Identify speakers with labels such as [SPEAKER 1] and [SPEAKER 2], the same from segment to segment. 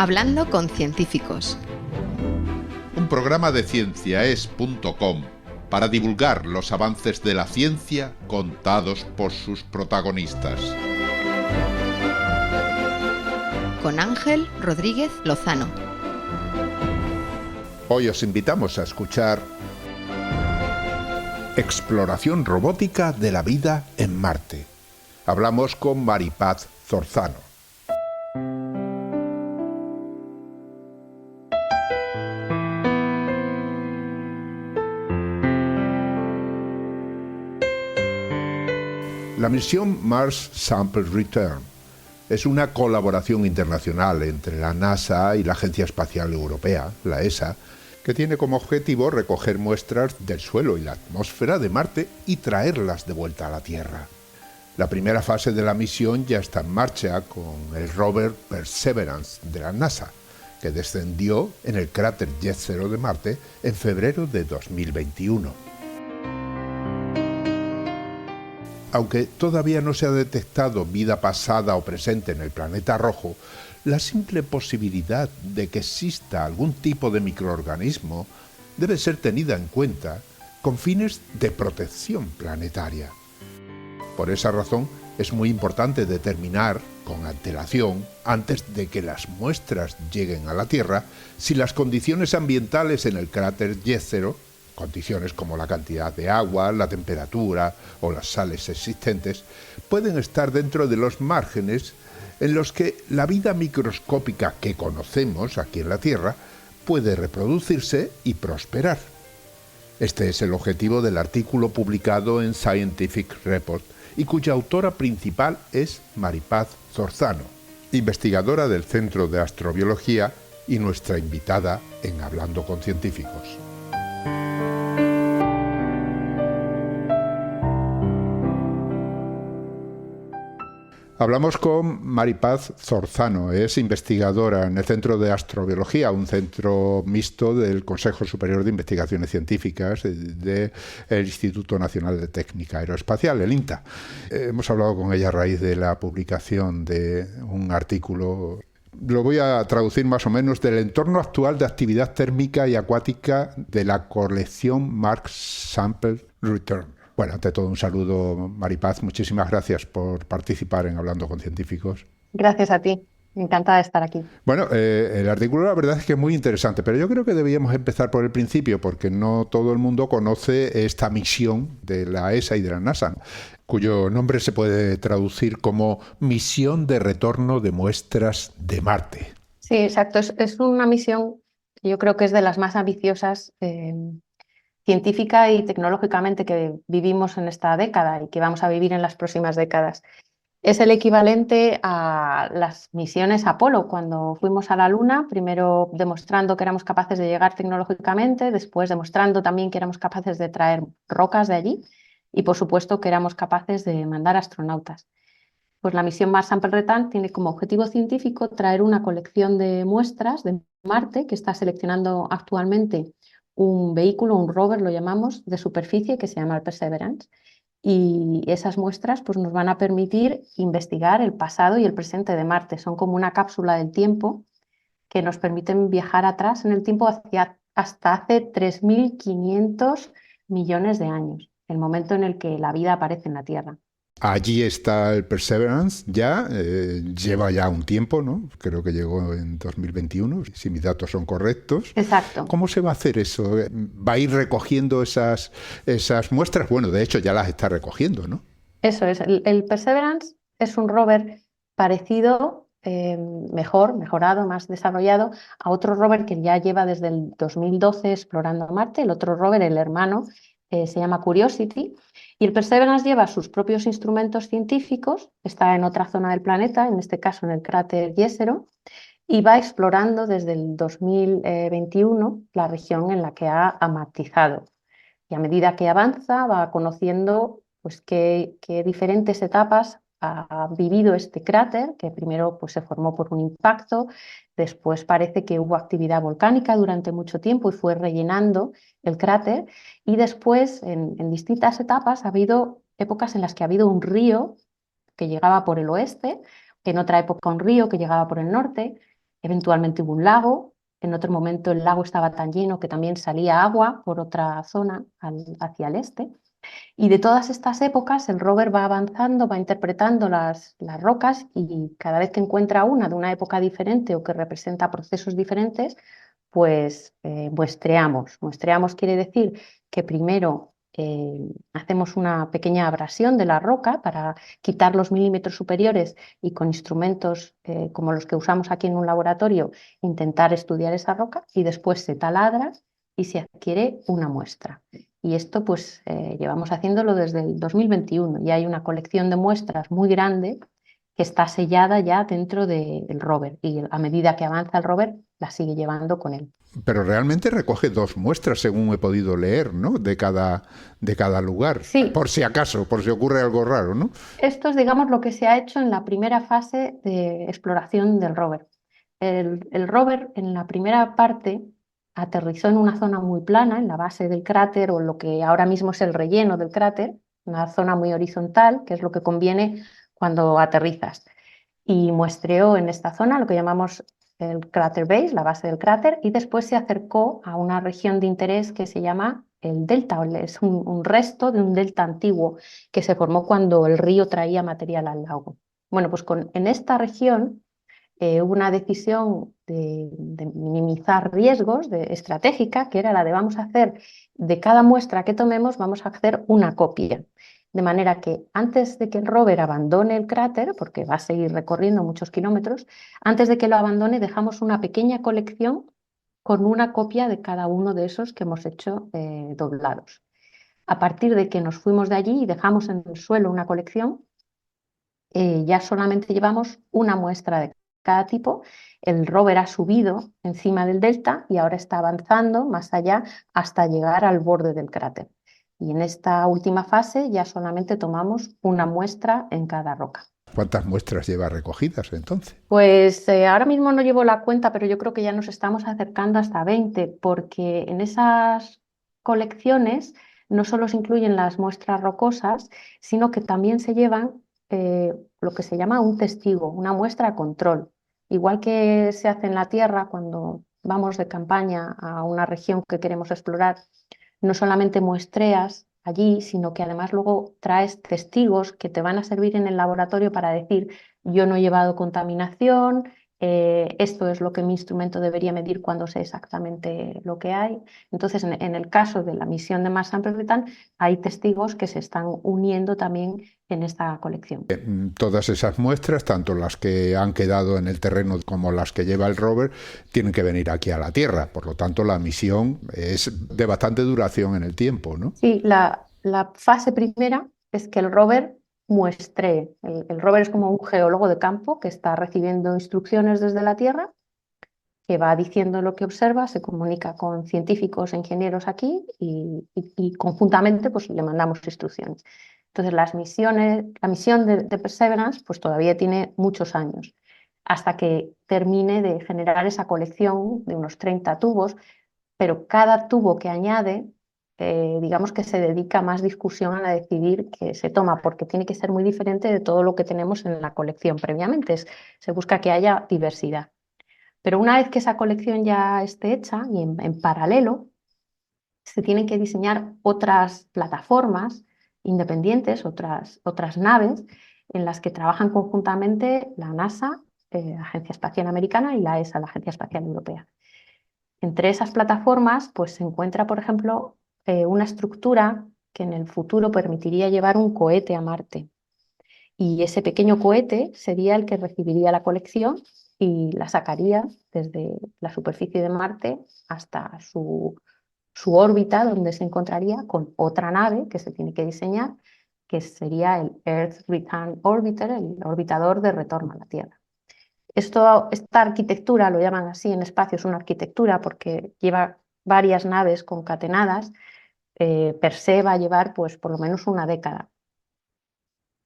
[SPEAKER 1] Hablando con científicos.
[SPEAKER 2] Un programa de cienciaes.com para divulgar los avances de la ciencia contados por sus protagonistas.
[SPEAKER 1] Con Ángel Rodríguez Lozano.
[SPEAKER 2] Hoy os invitamos a escuchar Exploración robótica de la vida en Marte. Hablamos con Maripaz Zorzano. La misión Mars Sample Return es una colaboración internacional entre la NASA y la Agencia Espacial Europea, la ESA, que tiene como objetivo recoger muestras del suelo y la atmósfera de Marte y traerlas de vuelta a la Tierra. La primera fase de la misión ya está en marcha con el rover Perseverance de la NASA, que descendió en el cráter Jezero de Marte en febrero de 2021. Aunque todavía no se ha detectado vida pasada o presente en el planeta rojo, la simple posibilidad de que exista algún tipo de microorganismo debe ser tenida en cuenta con fines de protección planetaria. Por esa razón, es muy importante determinar con antelación, antes de que las muestras lleguen a la Tierra, si las condiciones ambientales en el cráter Jezero, condiciones como la cantidad de agua, la temperatura o las sales existentes, pueden estar dentro de los márgenes en los que la vida microscópica que conocemos aquí en la Tierra puede reproducirse y prosperar. Este es el objetivo del artículo publicado en Scientific Report y cuya autora principal es Maripaz Zorzano, investigadora del Centro de Astrobiología y nuestra invitada en Hablando con Científicos. Hablamos con Maripaz Zorzano, es investigadora en el Centro de Astrobiología, un centro mixto del Consejo Superior de Investigaciones Científicas del Instituto Nacional de Técnica Aeroespacial, el INTA. Hemos hablado con ella a raíz de la publicación de un artículo, lo voy a traducir más o menos, del entorno actual de actividad térmica y acuática de la colección Mars Sample Return. Bueno, ante todo un saludo, Maripaz. Muchísimas gracias por participar en Hablando con Científicos.
[SPEAKER 3] Gracias a ti. Encantada de estar aquí.
[SPEAKER 2] Bueno, el artículo la verdad es que es muy interesante, pero yo creo que debíamos empezar por el principio, porque no todo el mundo conoce esta misión de la ESA y de la NASA, cuyo nombre se puede traducir como Misión de Retorno de Muestras de Marte.
[SPEAKER 3] Sí, exacto. Es una misión que yo creo que es de las más ambiciosas científica y tecnológicamente que vivimos en esta década y que vamos a vivir en las próximas décadas. Es el equivalente a las misiones Apolo, cuando fuimos a la Luna, primero demostrando que éramos capaces de llegar tecnológicamente, después demostrando también que éramos capaces de traer rocas de allí y, por supuesto, que éramos capaces de mandar astronautas. Pues la misión Mars Sample Return tiene como objetivo científico traer una colección de muestras de Marte que está seleccionando actualmente un vehículo, un rover lo llamamos, de superficie que se llama el Perseverance. Y esas muestras pues, nos van a permitir investigar el pasado y el presente de Marte. Son como una cápsula del tiempo que nos permiten viajar atrás en el tiempo hasta hace 3.500 millones de años, el momento en el que la vida aparece en la Tierra.
[SPEAKER 2] Allí está el Perseverance ya, lleva ya un tiempo, ¿no? Creo que llegó en 2021, si mis datos son correctos.
[SPEAKER 3] Exacto.
[SPEAKER 2] ¿Cómo se va a hacer eso? ¿Va a ir recogiendo esas muestras? Bueno, de hecho ya las está recogiendo, ¿no?
[SPEAKER 3] Eso es. El Perseverance es un rover parecido, mejorado, más desarrollado, a otro rover que ya lleva desde el 2012 explorando Marte. El otro rover, el hermano, se llama Curiosity. Y el Perseverance lleva sus propios instrumentos científicos, está en otra zona del planeta, en este caso en el cráter Jezero, y va explorando desde el 2021 la región en la que ha amartizado. Y a medida que avanza va conociendo pues, qué diferentes etapas ha vivido este cráter, que primero pues, se formó por un impacto, después parece que hubo actividad volcánica durante mucho tiempo y fue rellenando el cráter, y después en distintas etapas ha habido épocas en las que ha habido un río que llegaba por el oeste, en otra época un río que llegaba por el norte, Eventualmente hubo un lago, en otro momento el lago estaba tan lleno que también salía agua por otra zona hacia el este. Y de todas estas épocas el rover va avanzando, va interpretando las rocas y cada vez que encuentra una de una época diferente o que representa procesos diferentes, pues muestreamos. Muestreamos quiere decir que primero hacemos una pequeña abrasión de la roca para quitar los milímetros superiores y con instrumentos como los que usamos aquí en un laboratorio intentar estudiar esa roca y después se taladra y se adquiere una muestra. Y esto pues llevamos haciéndolo desde el 2021 y hay una colección de muestras muy grande que está sellada ya dentro del rover y a medida que avanza el rover la sigue llevando con él.
[SPEAKER 2] Pero realmente recoge 2 muestras, según he podido leer, ¿no? De cada lugar,
[SPEAKER 3] sí.
[SPEAKER 2] Por si acaso, por si ocurre algo raro, ¿no?
[SPEAKER 3] Esto es, digamos, lo que se ha hecho en la primera fase de exploración del rover. El rover en la primera parte aterrizó en una zona muy plana, en la base del cráter o lo que ahora mismo es el relleno del cráter, una zona muy horizontal, que es lo que conviene cuando aterrizas. Y muestreó en esta zona lo que llamamos el crater base, la base del cráter, y después se acercó a una región de interés que se llama el delta, es un resto de un delta antiguo que se formó cuando el río traía material al lago. Bueno, pues en esta región hubo una decisión de minimizar riesgos estratégica, que era la de vamos a hacer de cada muestra que tomemos, vamos a hacer una copia. De manera que antes de que el rover abandone el cráter, porque va a seguir recorriendo muchos kilómetros, antes de que lo abandone dejamos una pequeña colección con una copia de cada uno de esos que hemos hecho doblados. A partir de que nos fuimos de allí y dejamos en el suelo una colección, ya solamente llevamos una muestra de cada tipo. El rover ha subido encima del delta y ahora está avanzando más allá hasta llegar al borde del cráter. Y en esta última fase ya solamente tomamos una muestra en cada roca.
[SPEAKER 2] ¿Cuántas muestras lleva recogidas entonces?
[SPEAKER 3] Pues ahora mismo no llevo la cuenta, pero yo creo que ya nos estamos acercando hasta 20, porque en esas colecciones no solo se incluyen las muestras rocosas, sino que también se llevan lo que se llama un testigo, una muestra a control. Igual que se hace en la Tierra cuando vamos de campaña a una región que queremos explorar, no solamente muestreas allí, sino que además luego traes testigos que te van a servir en el laboratorio para decir yo no he llevado contaminación, esto es lo que mi instrumento debería medir cuando sé exactamente lo que hay. Entonces, en el caso de la misión de Mars Sample Return, hay testigos que se están uniendo también en esta colección.
[SPEAKER 2] Todas esas muestras, tanto las que han quedado en el terreno como las que lleva el rover, tienen que venir aquí a la Tierra. Por lo tanto, la misión es de bastante duración en el tiempo, ¿no?
[SPEAKER 3] Sí, la fase primera es que el rover muestre. El rover es como un geólogo de campo que está recibiendo instrucciones desde la Tierra, que va diciendo lo que observa, se comunica con científicos e ingenieros aquí y conjuntamente pues, le mandamos instrucciones. Entonces la misión de Perseverance pues, todavía tiene muchos años, hasta que termine de generar esa colección de unos 30 tubos, pero cada tubo que añade digamos que se dedica más discusión a decidir qué se toma, porque tiene que ser muy diferente de todo lo que tenemos en la colección previamente. Se busca que haya diversidad. Pero una vez que esa colección ya esté hecha y en paralelo, se tienen que diseñar otras plataformas independientes, otras naves en las que trabajan conjuntamente la NASA, la Agencia Espacial Americana, y la ESA, la Agencia Espacial Europea. Entre esas plataformas pues, se encuentra, por ejemplo, una estructura que en el futuro permitiría llevar un cohete a Marte. Y ese pequeño cohete sería el que recibiría la colección y la sacaría desde la superficie de Marte hasta su órbita, donde se encontraría con otra nave que se tiene que diseñar, que sería el Earth Return Orbiter, el orbitador de retorno a la Tierra. Esta arquitectura, lo llaman así en espacio, es una arquitectura porque lleva varias naves concatenadas. Per se va a llevar pues, por lo menos una década.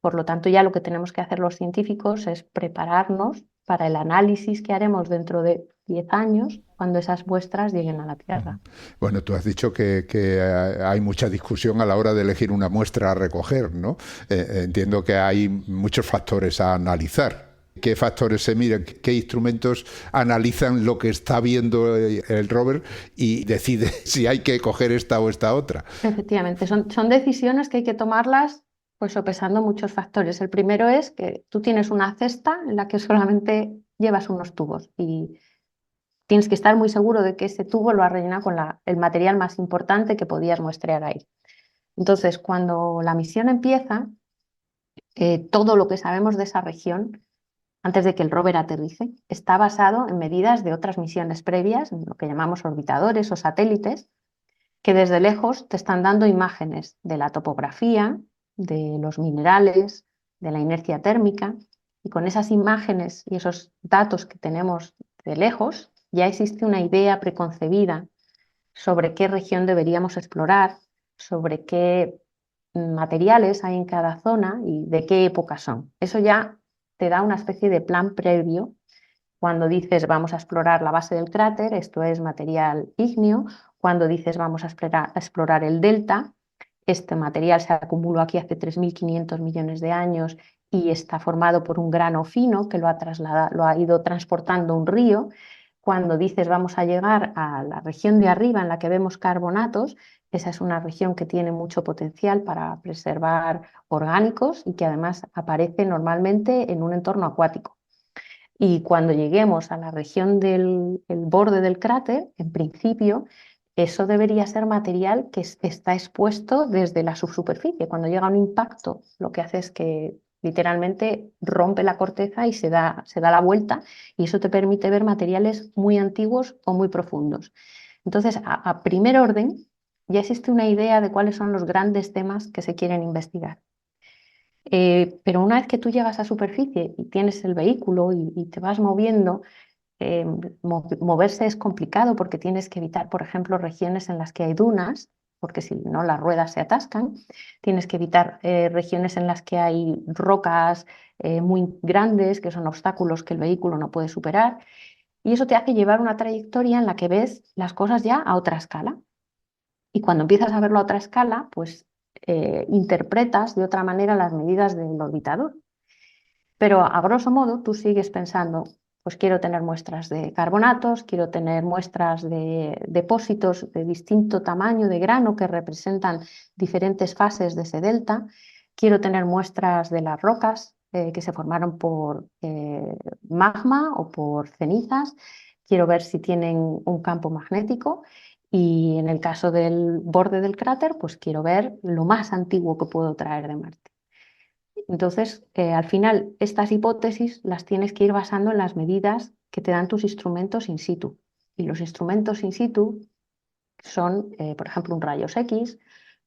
[SPEAKER 3] Por lo tanto, ya lo que tenemos que hacer los científicos es prepararnos para el análisis que haremos dentro de 10 años cuando esas muestras lleguen a la Tierra.
[SPEAKER 2] Bueno, tú has dicho que hay mucha discusión a la hora de elegir una muestra a recoger, ¿no? Entiendo que hay muchos factores a analizar. ¿Qué factores se miran? ¿Qué instrumentos analizan lo que está viendo el rover y decide si hay que coger esta o esta otra?
[SPEAKER 3] Efectivamente, son decisiones que hay que tomarlas pues sopesando muchos factores. El primero es que tú tienes una cesta en la que solamente llevas unos tubos y tienes que estar muy seguro de que ese tubo lo has rellenado con el material más importante que podías muestrear ahí. Entonces, cuando la misión empieza, todo lo que sabemos de esa región, antes de que el rover aterrice, está basado en medidas de otras misiones previas, lo que llamamos orbitadores o satélites, que desde lejos te están dando imágenes de la topografía, de los minerales, de la inercia térmica, y con esas imágenes y esos datos que tenemos de lejos, ya existe una idea preconcebida sobre qué región deberíamos explorar, sobre qué materiales hay en cada zona y de qué época son. Eso ya te da una especie de plan previo cuando dices vamos a explorar la base del cráter, esto es material ígneo. Cuando dices vamos a explorar el delta, este material se acumuló aquí hace 3.500 millones de años y está formado por un grano fino que lo ha ido transportando un río. Cuando dices vamos a llegar a la región de arriba en la que vemos carbonatos, esa es una región que tiene mucho potencial para preservar orgánicos y que además aparece normalmente en un entorno acuático. Y cuando lleguemos a la región del borde del cráter, en principio, eso debería ser material que está expuesto desde la subsuperficie. Cuando llega un impacto, lo que hace es que literalmente rompe la corteza y se da la vuelta, y eso te permite ver materiales muy antiguos o muy profundos. Entonces, a primer orden, ya existe una idea de cuáles son los grandes temas que se quieren investigar. Pero una vez que tú llegas a superficie y tienes el vehículo y te vas moviendo, moverse es complicado porque tienes que evitar, por ejemplo, regiones en las que hay dunas, porque si no las ruedas se atascan. Tienes que evitar regiones en las que hay rocas muy grandes, que son obstáculos que el vehículo no puede superar. Y eso te hace llevar una trayectoria en la que ves las cosas ya a otra escala. Y cuando empiezas a verlo a otra escala, pues interpretas de otra manera las medidas del orbitador. Pero a grosso modo tú sigues pensando, pues quiero tener muestras de carbonatos, quiero tener muestras de depósitos de distinto tamaño de grano que representan diferentes fases de ese delta, quiero tener muestras de las rocas que se formaron por magma o por cenizas, quiero ver si tienen un campo magnético. Y en el caso del borde del cráter, pues quiero ver lo más antiguo que puedo traer de Marte. Entonces, al final, estas hipótesis las tienes que ir basando en las medidas que te dan tus instrumentos in situ. Y los instrumentos in situ son, por ejemplo, un rayos X,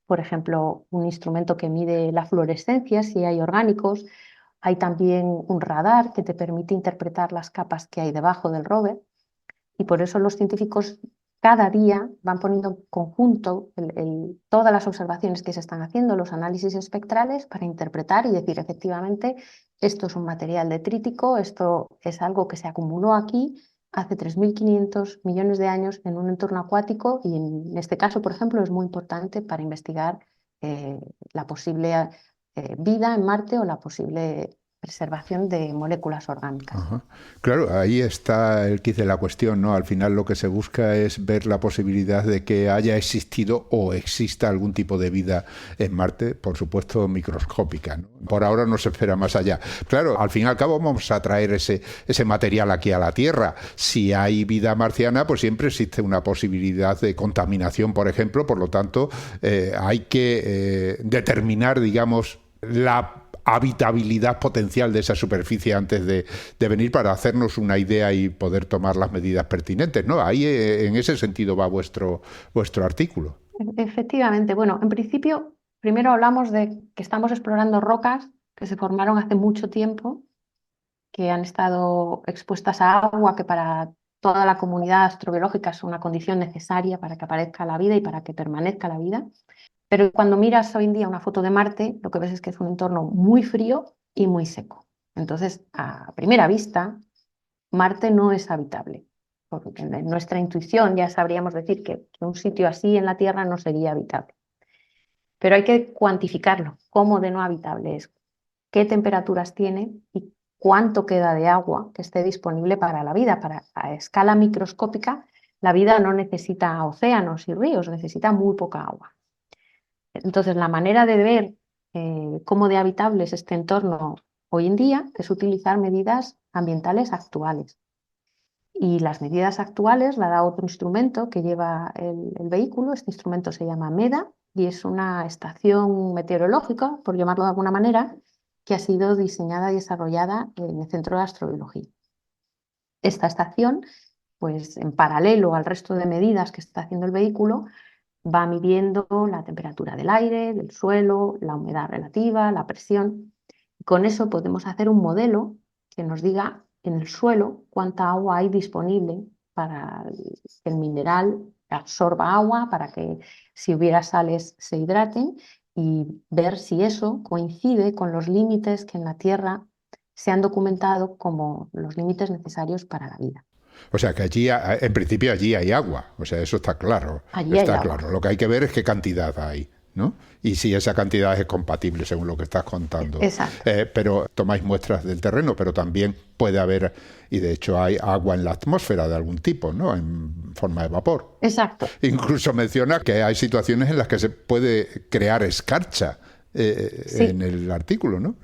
[SPEAKER 3] por ejemplo, un instrumento que mide la fluorescencia, si hay orgánicos. Hay también un radar que te permite interpretar las capas que hay debajo del rover. Y por eso los científicos cada día van poniendo en conjunto todas las observaciones que se están haciendo, los análisis espectrales, para interpretar y decir, efectivamente, esto es un material detrítico, esto es algo que se acumuló aquí hace 3.500 millones de años en un entorno acuático, y en este caso, por ejemplo, es muy importante para investigar la posible vida en Marte o la posible preservación de moléculas orgánicas.
[SPEAKER 2] Ajá. Claro, ahí está el quid de la cuestión, ¿no? Al final lo que se busca es ver la posibilidad de que haya existido o exista algún tipo de vida en Marte, por supuesto microscópica, ¿no? Por ahora no se espera más allá. Claro, al fin y al cabo vamos a traer ese material aquí a la Tierra. Si hay vida marciana, pues siempre existe una posibilidad de contaminación, por ejemplo, por lo tanto hay que determinar, digamos, la habitabilidad potencial de esa superficie antes de venir, para hacernos una idea y poder tomar las medidas pertinentes, ¿no? Ahí en ese sentido va vuestro artículo.
[SPEAKER 3] Efectivamente. Bueno, en principio, primero hablamos de que estamos explorando rocas que se formaron hace mucho tiempo, que han estado expuestas a agua, que para toda la comunidad astrobiológica es una condición necesaria para que aparezca la vida y para que permanezca la vida. Pero cuando miras hoy en día una foto de Marte, lo que ves es que es un entorno muy frío y muy seco. Entonces, a primera vista, Marte no es habitable. Porque en nuestra intuición ya sabríamos decir que un sitio así en la Tierra no sería habitable. Pero hay que cuantificarlo. ¿Cómo de no habitable es? ¿Qué temperaturas tiene? ¿Y cuánto queda de agua que esté disponible para la vida. A escala microscópica, la vida no necesita océanos y ríos, necesita muy poca agua. Entonces, la manera de ver cómo de habitable es este entorno hoy en día es utilizar medidas ambientales actuales. Y las medidas actuales la da otro instrumento que lleva el vehículo. Este instrumento se llama MEDA y es una estación meteorológica, por llamarlo de alguna manera, que ha sido diseñada y desarrollada en el Centro de Astrobiología. Esta estación, pues en paralelo al resto de medidas que está haciendo el vehículo, va midiendo la temperatura del aire, del suelo, la humedad relativa, la presión. Con eso podemos hacer un modelo que nos diga en el suelo cuánta agua hay disponible para que el mineral absorba agua, para que si hubiera sales se hidraten, y ver si eso coincide con los límites que en la Tierra se han documentado como los límites necesarios para la vida.
[SPEAKER 2] O sea que allí, en principio, allí hay agua. O sea, eso está claro.
[SPEAKER 3] Allí
[SPEAKER 2] está
[SPEAKER 3] hay
[SPEAKER 2] claro.
[SPEAKER 3] agua.
[SPEAKER 2] Lo que hay que ver es qué cantidad hay, ¿no? Y si esa cantidad es compatible según lo que estás contando.
[SPEAKER 3] Exacto.
[SPEAKER 2] Pero tomáis muestras del terreno, pero también puede haber, y de hecho hay agua en la atmósfera de algún tipo, ¿no? En forma de vapor.
[SPEAKER 3] Exacto.
[SPEAKER 2] Incluso menciona que hay situaciones en las que se puede crear escarcha. Sí. En el artículo, ¿no?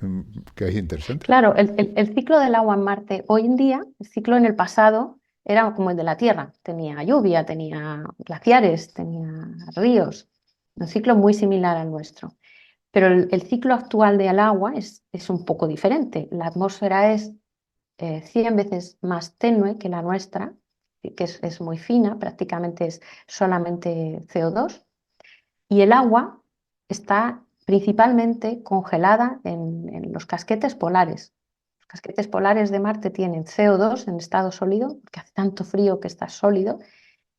[SPEAKER 2] Que es interesante.
[SPEAKER 3] Claro, el ciclo del agua en Marte hoy en día, el ciclo en el pasado era como el de la Tierra. Tenía lluvia, tenía glaciares, tenía ríos. Un ciclo muy similar al nuestro. Pero el ciclo actual del agua es un poco diferente. La atmósfera es 100 veces más tenue que la nuestra, que es muy fina, prácticamente es solamente CO2. Y el agua está principalmente congelada en los casquetes polares. Los casquetes polares de Marte tienen CO2 en estado sólido, porque hace tanto frío que está sólido,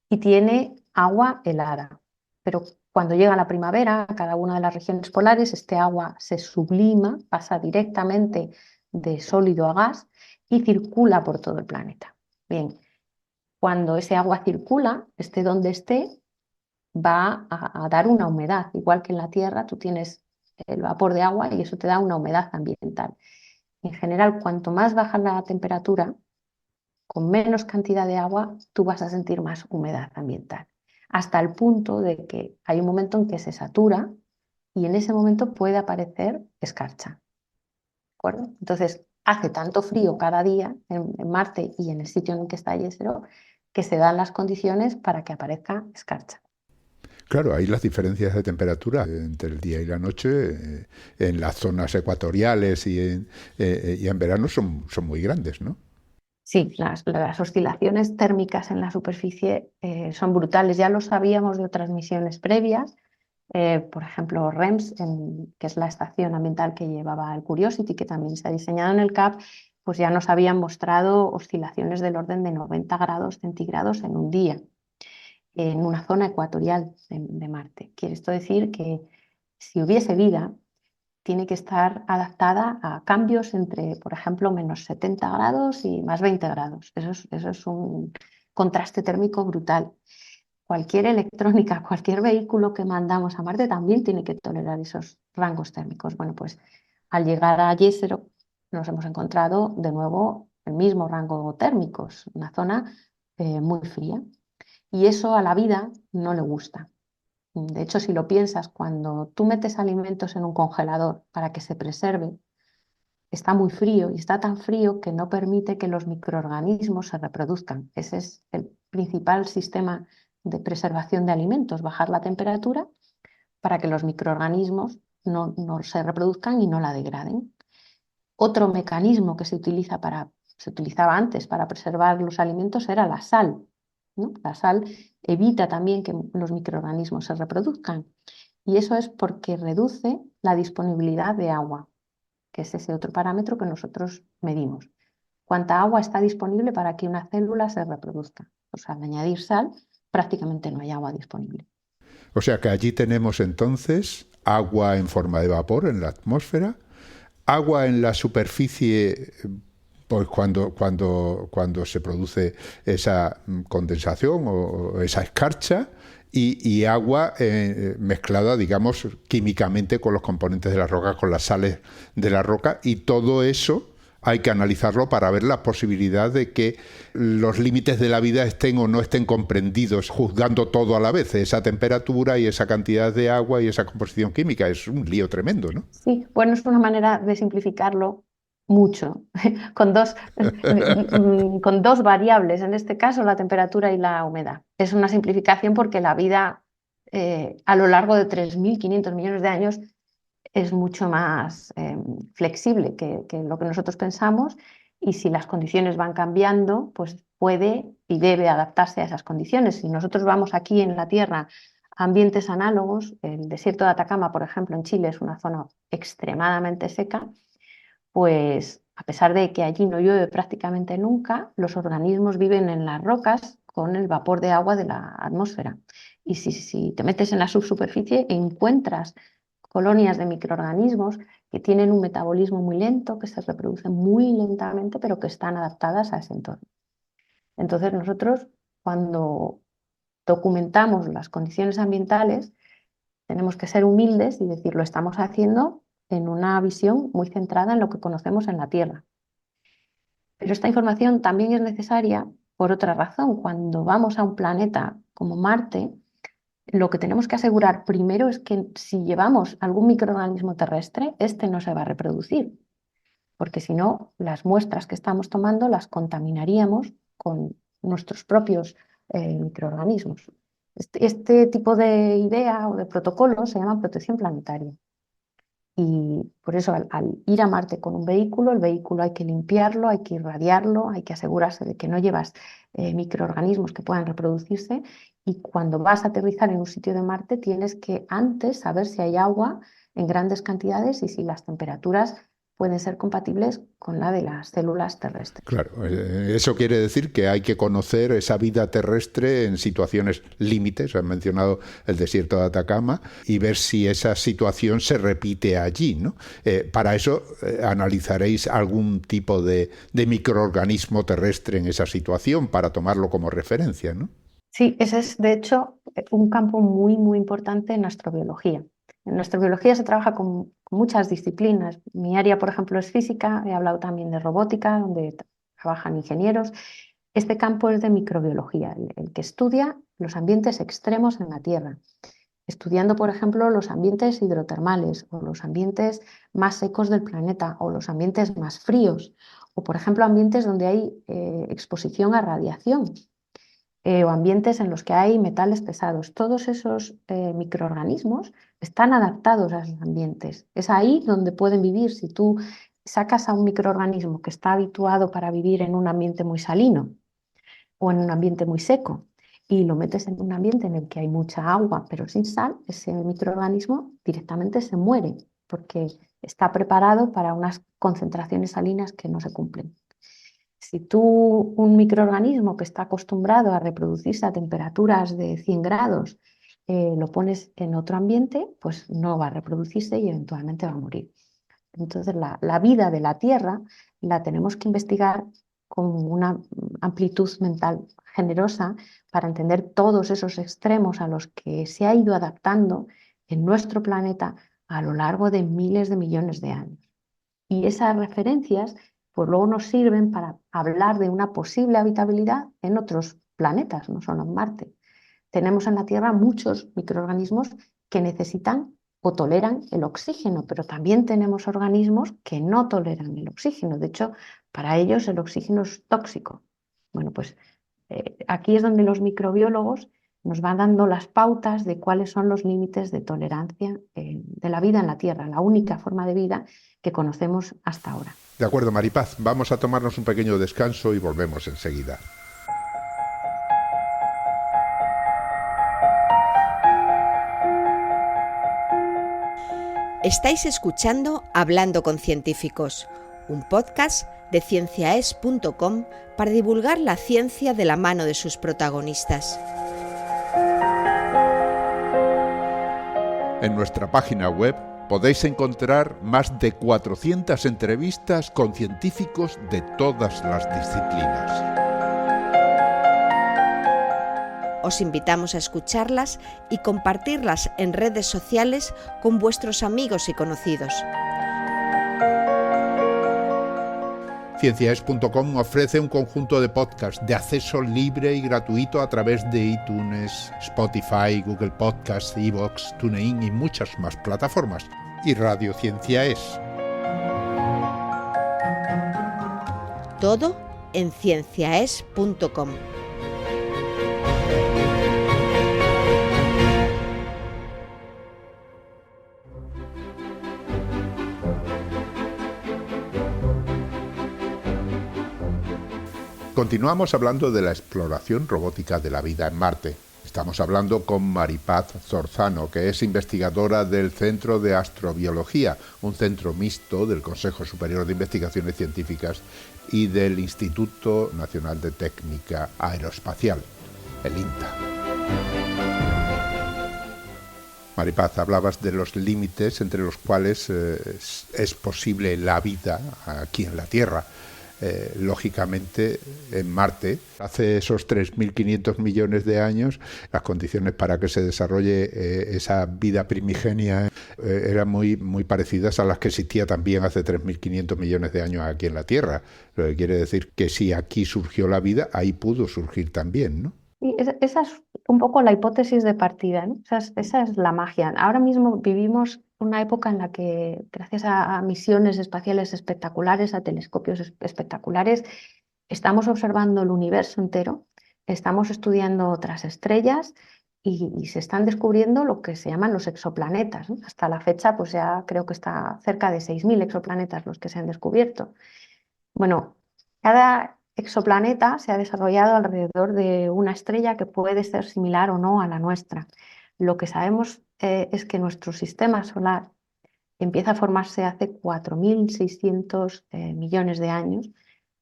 [SPEAKER 3] y tiene agua helada. Pero cuando llega la primavera, a cada una de las regiones polares, este agua se sublima, pasa directamente de sólido a gas y circula por todo el planeta. Bien, cuando ese agua circula, esté donde esté, va a dar una humedad. Igual que en la Tierra, tú tienes el vapor de agua y eso te da una humedad ambiental. En general, cuanto más baja la temperatura, con menos cantidad de agua, tú vas a sentir más humedad ambiental. Hasta el punto de que hay un momento en que se satura y en ese momento puede aparecer escarcha. ¿De acuerdo? Entonces, hace tanto frío cada día en Marte y en el sitio en el que está Jezero que se dan las condiciones para que aparezca escarcha.
[SPEAKER 2] Claro, hay las diferencias de temperatura entre el día y la noche en las zonas ecuatoriales y en verano son muy grandes, ¿no?
[SPEAKER 3] Sí, las oscilaciones térmicas en la superficie son brutales. Ya lo sabíamos de otras misiones previas, por ejemplo REMS, que es la estación ambiental que llevaba el Curiosity, que también se ha diseñado en el CAP, pues ya nos habían mostrado oscilaciones del orden de 90 grados centígrados en un día, en una zona ecuatorial de Marte. Quiere esto decir que si hubiese vida, tiene que estar adaptada a cambios entre, por ejemplo, menos 70 grados y más 20 grados. Eso es un contraste térmico brutal. Cualquier electrónica, cualquier vehículo que mandamos a Marte también tiene que tolerar esos rangos térmicos. Bueno, pues al llegar a Jezero nos hemos encontrado de nuevo el mismo rango térmico, una zona muy fría. Y eso a la vida no le gusta. De hecho, si lo piensas, cuando tú metes alimentos en un congelador para que se preserve, está muy frío y está tan frío que no permite que los microorganismos se reproduzcan. Ese es el principal sistema de preservación de alimentos, bajar la temperatura para que los microorganismos no se reproduzcan y no la degraden. Otro mecanismo que se utilizaba antes para preservar los alimentos era la sal, ¿no? La sal evita también que los microorganismos se reproduzcan y eso es porque reduce la disponibilidad de agua, que es ese otro parámetro que nosotros medimos. ¿Cuánta agua está disponible para que una célula se reproduzca? Pues al añadir sal, prácticamente no hay agua disponible.
[SPEAKER 2] O sea que allí tenemos entonces agua en forma de vapor en la atmósfera, agua en la superficie, pues cuando se produce esa condensación o esa escarcha, y agua mezclada, digamos, químicamente con los componentes de la roca, con las sales de la roca, y todo eso hay que analizarlo para ver la posibilidad de que los límites de la vida estén o no estén comprendidos, juzgando todo a la vez, esa temperatura y esa cantidad de agua y esa composición química. Es un lío tremendo, ¿no?
[SPEAKER 3] Sí, bueno, es una manera de simplificarlo mucho, con dos variables, en este caso la temperatura y la humedad. Es una simplificación porque la vida a lo largo de 3.500 millones de años es mucho más flexible que lo que nosotros pensamos, y si las condiciones van cambiando, pues puede y debe adaptarse a esas condiciones. Si nosotros vamos aquí en la Tierra a ambientes análogos, el desierto de Atacama, por ejemplo, en Chile es una zona extremadamente seca, pues a pesar de que allí no llueve prácticamente nunca, los organismos viven en las rocas con el vapor de agua de la atmósfera. Y si te metes en la subsuperficie, encuentras colonias de microorganismos que tienen un metabolismo muy lento, que se reproducen muy lentamente, pero que están adaptadas a ese entorno. Entonces nosotros, cuando documentamos las condiciones ambientales, tenemos que ser humildes y decir, lo estamos haciendo en una visión muy centrada en lo que conocemos en la Tierra. Pero esta información también es necesaria por otra razón. Cuando vamos a un planeta como Marte, lo que tenemos que asegurar primero es que si llevamos algún microorganismo terrestre, este no se va a reproducir, porque si no, las muestras que estamos tomando las contaminaríamos con nuestros propios microorganismos. Este tipo de idea o de protocolo se llama protección planetaria. Y por eso al ir a Marte con un vehículo, el vehículo hay que limpiarlo, hay que irradiarlo, hay que asegurarse de que no llevas microorganismos que puedan reproducirse. Y cuando vas a aterrizar en un sitio de Marte, tienes que antes saber si hay agua en grandes cantidades y si las temperaturas pueden ser compatibles con la de las células terrestres.
[SPEAKER 2] Claro, eso quiere decir que hay que conocer esa vida terrestre en situaciones límites, han mencionado el desierto de Atacama, y ver si esa situación se repite allí, ¿no? Para eso analizaréis algún tipo de microorganismo terrestre en esa situación para tomarlo como referencia, ¿no?
[SPEAKER 3] Sí, ese es de hecho un campo muy, muy importante en astrobiología. En astrobiología se trabaja con muchas disciplinas. Mi área, por ejemplo, es física. He hablado también de robótica, donde trabajan ingenieros. Este campo es de microbiología, el que estudia los ambientes extremos en la Tierra, estudiando, por ejemplo, los ambientes hidrotermales o los ambientes más secos del planeta o los ambientes más fríos o, por ejemplo, ambientes donde hay exposición a radiación. O ambientes en los que hay metales pesados. Todos esos microorganismos están adaptados a esos ambientes. Es ahí donde pueden vivir. Si tú sacas a un microorganismo que está habituado para vivir en un ambiente muy salino o en un ambiente muy seco y lo metes en un ambiente en el que hay mucha agua pero sin sal, ese microorganismo directamente se muere porque está preparado para unas concentraciones salinas que no se cumplen. Si tú, un microorganismo que está acostumbrado a reproducirse a temperaturas de 100 grados, lo pones en otro ambiente, pues no va a reproducirse y eventualmente va a morir. Entonces, la vida de la Tierra la tenemos que investigar con una amplitud mental generosa para entender todos esos extremos a los que se ha ido adaptando en nuestro planeta a lo largo de miles de millones de años. Y esas referencias pues luego nos sirven para hablar de una posible habitabilidad en otros planetas, no solo en Marte. Tenemos en la Tierra muchos microorganismos que necesitan o toleran el oxígeno, pero también tenemos organismos que no toleran el oxígeno. De hecho, para ellos el oxígeno es tóxico. Bueno, pues aquí es donde los microbiólogos nos van dando las pautas de cuáles son los límites de tolerancia de la vida en la Tierra, la única forma de vida que conocemos hasta ahora.
[SPEAKER 2] De acuerdo, Maripaz, vamos a tomarnos un pequeño descanso y volvemos enseguida.
[SPEAKER 1] Estáis escuchando Hablando con Científicos, un podcast de cienciaes.com para divulgar la ciencia de la mano de sus protagonistas.
[SPEAKER 2] En nuestra página web podéis encontrar más de 400 entrevistas con científicos de todas las disciplinas.
[SPEAKER 1] Os invitamos a escucharlas y compartirlas en redes sociales con vuestros amigos y conocidos.
[SPEAKER 2] Cienciaes.com ofrece un conjunto de podcasts de acceso libre y gratuito a través de iTunes, Spotify, Google Podcasts, iVoox, TuneIn y muchas más plataformas. Y Radio Ciencia Es.
[SPEAKER 1] Todo en cienciaes.com.
[SPEAKER 2] Continuamos hablando de la exploración robótica de la vida en Marte. Estamos hablando con Maripaz Zorzano, que es investigadora del Centro de Astrobiología, un centro mixto del Consejo Superior de Investigaciones Científicas y del Instituto Nacional de Técnica Aeroespacial, el INTA. Maripaz, hablabas de los límites entre los cuales es posible la vida aquí en la Tierra. Lógicamente, en Marte, hace esos 3.500 millones de años, las condiciones para que se desarrolle esa vida primigenia eran muy parecidas a las que existía también hace 3.500 millones de años aquí en la Tierra. Lo que quiere decir que si aquí surgió la vida, ahí pudo surgir también, ¿no?
[SPEAKER 3] Sí, esa es un poco la hipótesis de partida, ¿no? Esa es la magia. Ahora mismo vivimos una época en la que, gracias a misiones espaciales espectaculares, a telescopios espectaculares, estamos observando el universo entero, estamos estudiando otras estrellas y se están descubriendo lo que se llaman los exoplanetas, ¿no? Hasta la fecha, pues ya creo que está cerca de 6.000 exoplanetas los que se han descubierto. Bueno, cada exoplaneta se ha desarrollado alrededor de una estrella que puede ser similar o no a la nuestra. Lo que sabemos es que nuestro sistema solar empieza a formarse hace 4.600 millones de años.